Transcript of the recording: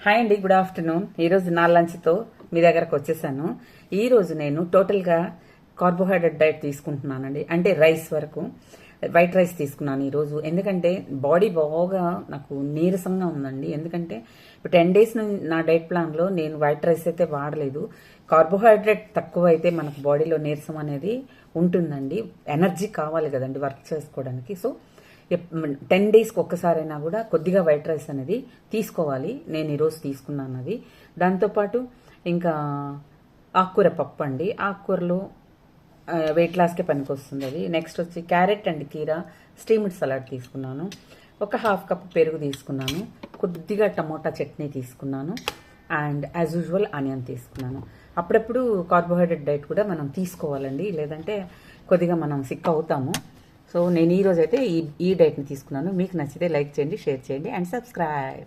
Hi అండి, good afternoon. ఈరోజు నా లంచ్తో మీ దగ్గరకు వచ్చేసాను. ఈరోజు నేను టోటల్గా కార్బోహైడ్రేట్ డైట్ తీసుకుంటున్నానండి. అంటే రైస్ వరకు వైట్ రైస్ తీసుకున్నాను ఈరోజు. ఎందుకంటే బాడీ బాగా నాకు నీరసంగా ఉందండి. ఎందుకంటే ఇప్పుడు 10 days నా డైట్ ప్లాన్లో నేను వైట్ రైస్ అయితే వాడలేదు. కార్బోహైడ్రేట్ తక్కువ అయితే మనకు బాడీలో నీరసం అనేది ఉంటుందండి. ఎనర్జీ కావాలి కదండి వర్క్ చేసుకోవడానికి. సో 10 daysకి ఒక్కసారైనా కూడా కొద్దిగా వైట్ రైస్ అనేది తీసుకోవాలి. నేను ఈరోజు తీసుకున్నాను అది. దాంతోపాటు ఇంకా ఆకుకూర పప్పు అండి. ఆకుకూరలో వెయిట్ లాస్కే పనికి వస్తుంది అది. నెక్స్ట్ వచ్చి క్యారెట్ అండ్ కీరా స్టీమ్డ్ సలాడ్ తీసుకున్నాను. ఒక 1/2 cup పెరుగు తీసుకున్నాను. కొద్దిగా టమోటా చట్నీ తీసుకున్నాను. అండ్ యాజ్ యూజువల్ ఆనియన్ తీసుకున్నాను. అప్పుడప్పుడు కార్బోహైడ్రేట్ డైట్ కూడా మనం తీసుకోవాలండి, లేదంటే కొద్దిగా మనం సిక్ అవుతాము. సో నేను ఈరోజు అయితే ఈ డైట్ని తీసుకున్నాను. మీకు నచ్చితే లైక్ చేయండి, షేర్ చేయండి అండ్ సబ్స్క్రైబ్.